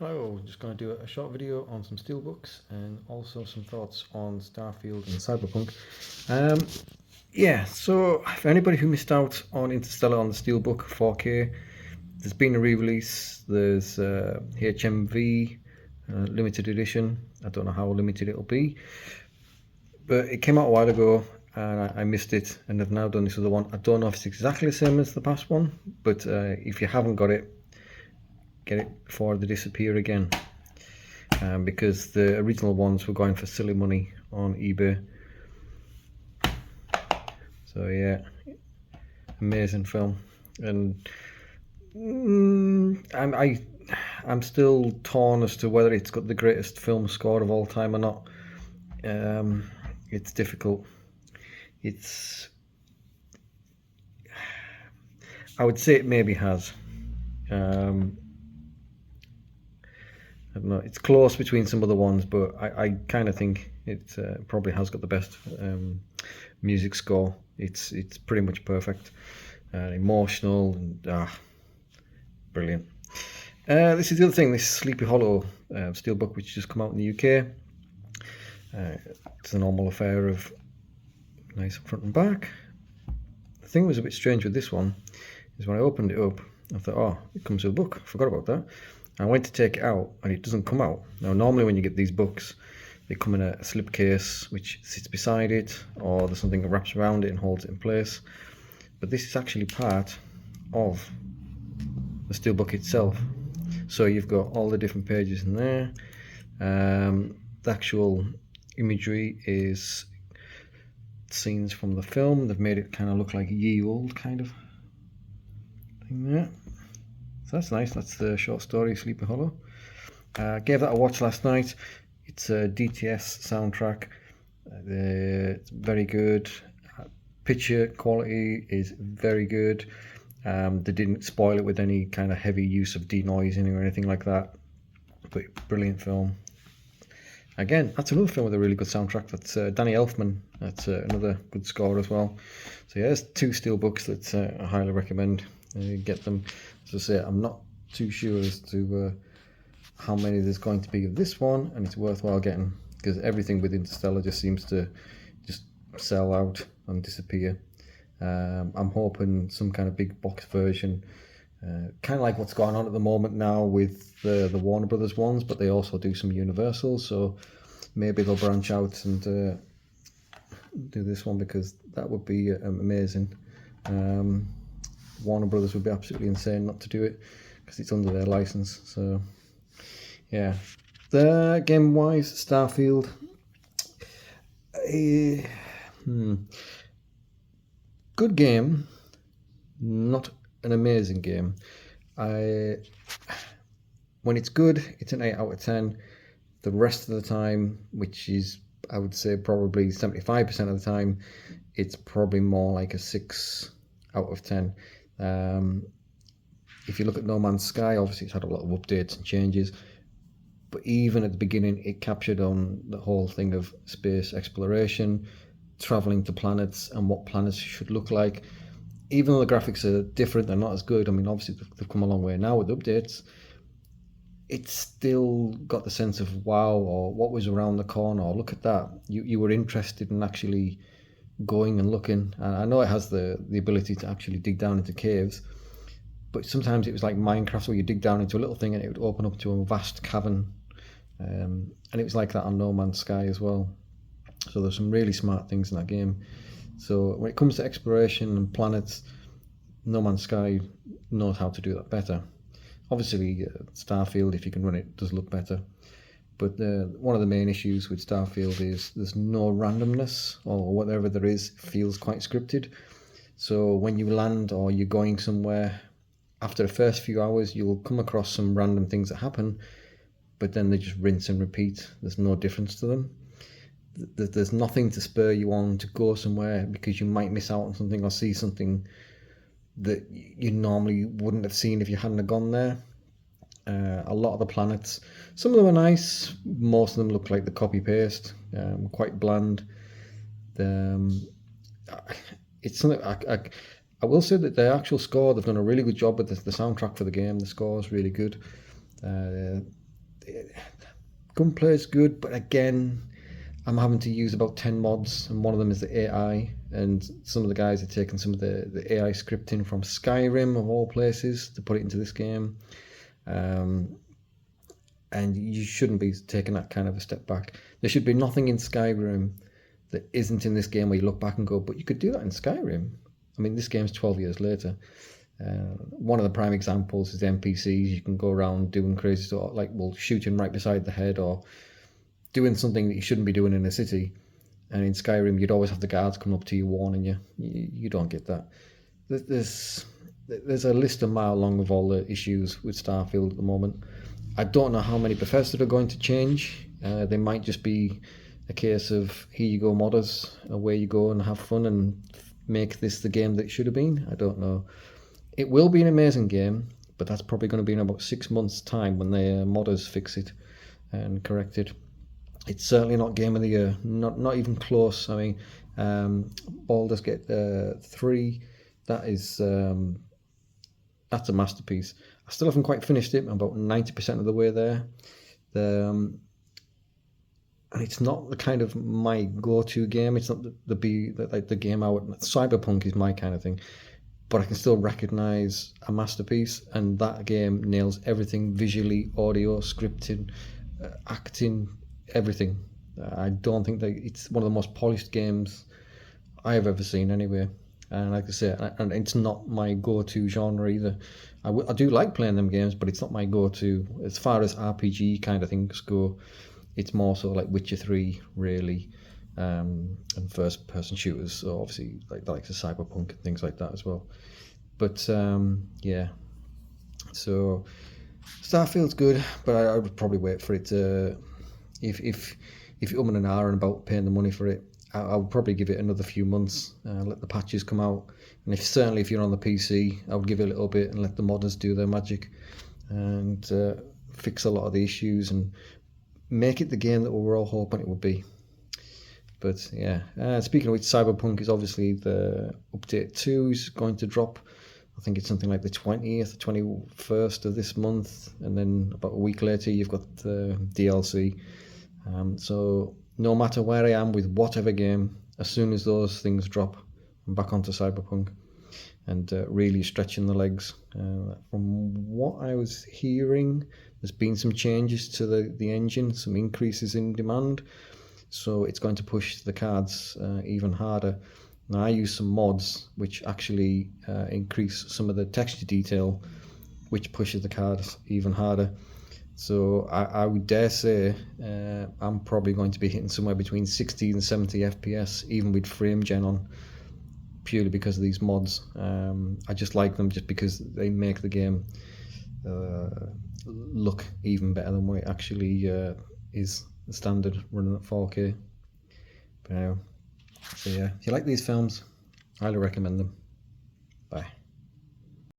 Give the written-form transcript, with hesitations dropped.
Hello, just going to do a short video on some Steelbooks and also some thoughts on Starfield and Cyberpunk. So for anybody who missed out on Interstellar on the Steelbook 4K, there's been a re-release. There's HMV limited edition. I don't know how limited it'll be, but it came out a while ago and I missed it, and they've now done this other one. I don't know if it's exactly the same as the past one, but if you haven't got it, get it before they disappear again. Because the original ones were going for silly money on eBay. So yeah, amazing film, and I'm still torn as to whether it's got the greatest film score of all time or not. It's difficult. I would say it maybe has. I don't know, it's close between some other ones, but I kind of think it probably has got the best music score. It's pretty much perfect, emotional, and brilliant. This is the other thing, this Sleepy Hollow Steelbook, which just come out in the UK. It's a normal affair of nice front and back. The thing was a bit strange with this one is when I opened it up, I thought, oh, it comes with a book. I forgot about that. I went to take it out and it doesn't come out. Now normally when you get these books, they come in a slipcase which sits beside it, or there's something that wraps around it and holds it in place. But this is actually part of the steelbook itself. So you've got all the different pages in there. The actual imagery is scenes from the film. They've made it kind of look like ye old kind of thing there. So that's nice. That's the short story Sleepy Hollow. Gave that a watch last night. It's a DTS soundtrack. It's very good. Picture quality is very good. They didn't spoil it with any kind of heavy use of denoising or anything like that. But brilliant film. Again, that's another film with a really good soundtrack. That's Danny Elfman. That's another good score as well. So yeah, there's two steelbooks that I highly recommend. Get them. As I say, I'm not too sure as to how many there's going to be of this one, and it's worthwhile getting, because everything with Interstellar just seems to just sell out and disappear. I'm hoping some kind of big box version, kind of like what's going on at the moment now with the Warner Brothers ones, but they also do some Universal, so maybe they'll branch out and do this one, because that would be amazing. Warner Brothers would be absolutely insane not to do it, because it's under their license. So yeah, the game wise, Starfield, good game, not an amazing game. When it's good, it's an 8 out of 10. The rest of the time, which is, I would say, probably 75% of the time, it's probably more like a 6 out of 10. If you look at No Man's Sky, obviously it's had a lot of updates and changes, but even at the beginning it captured on the whole thing of space exploration, traveling to planets and what planets should look like. Even though the graphics are different, they're not as good. I mean, obviously they've come a long way now with updates. It's still got the sense of wow, or what was around the corner, or look at that. You were interested in actually going and looking. And I know it has the ability to actually dig down into caves, but sometimes it was like Minecraft, where you dig down into a little thing and it would open up to a vast cavern, and it was like that on No Man's Sky as well. So there's some really smart things in that game. So when it comes to exploration and planets, No Man's Sky knows how to do that better. Obviously Starfield, if you can run it, does look better. But one of the main issues with Starfield is there's no randomness, or whatever there is feels quite scripted. So when you land or you're going somewhere, after the first few hours you'll come across some random things that happen, but then they just rinse and repeat. There's no difference to them. There's nothing to spur you on to go somewhere, because you might miss out on something or see something that you normally wouldn't have seen if you hadn't have gone there. A lot of the planets, some of them are nice, most of them look like the copy paste, quite bland. It's something I will say that the actual score, they've done a really good job with the soundtrack for the game. The score is really good. gunplay is good, but again, I'm having to use about 10 mods, and one of them is the AI, and some of the guys are taking some of the AI scripting from Skyrim, of all places, to put it into this game. And you shouldn't be taking that kind of a step back. There should be nothing in Skyrim that isn't in this game where you look back and go, but you could do that in Skyrim. I mean, this game's 12 years later. One of the prime examples is NPCs. You can go around doing crazy stuff, like, well, shooting right beside the head, or doing something that you shouldn't be doing in a city. And in Skyrim, you'd always have the guards come up to you warning you. You don't get that. There's a list a mile long of all the issues with Starfield at the moment. I don't know how many Bethesda are going to change. They might just be a case of, here you go, modders, away you go and have fun and make this the game that it should have been. I don't know. It will be an amazing game, but that's probably going to be in about 6 months' time when the modders fix it and correct it. It's certainly not Game of the Year, not even close. I mean, Baldur's Gate 3, that's a masterpiece. I still haven't quite finished it. I'm about 90% of the way there. And it's not the kind of my go-to game. It's not the game I would. Cyberpunk is my kind of thing, but I can still recognize a masterpiece, and that game nails everything visually, audio, scripting, acting, everything. I don't think that it's one of the most polished games I have ever seen anyway. And like I say, and it's not my go-to genre either. I do like playing them games, but it's not my go-to. As far as RPG kind of things go, it's more so like Witcher 3, really, and first-person shooters. So obviously, like the likes of Cyberpunk and things like that as well. But yeah, so Starfield's good, but I would probably wait for it to. If you're umming and ahhing about paying the money for it, I would probably give it another few months, let the patches come out, and certainly if you're on the PC, I would give it a little bit and let the modders do their magic and fix a lot of the issues and make it the game that we were all hoping it would be. But yeah, speaking of which, Cyberpunk is obviously the update 2 is going to drop. I think it's something like the 20th, 21st of this month, and then about a week later you've got the DLC. So no matter where I am with whatever game, as soon as those things drop, I'm back onto Cyberpunk and really stretching the legs. From what I was hearing, there's been some changes to the engine, some increases in demand, so it's going to push the cards even harder. Now, I use some mods which actually increase some of the texture detail, which pushes the cards even harder. So I would dare say I'm probably going to be hitting somewhere between 60 and 70 FPS, even with frame gen on, purely because of these mods. I just like them just because they make the game look even better than what it actually is the standard running at 4K. But anyway, so yeah, if you like these films, I highly recommend them.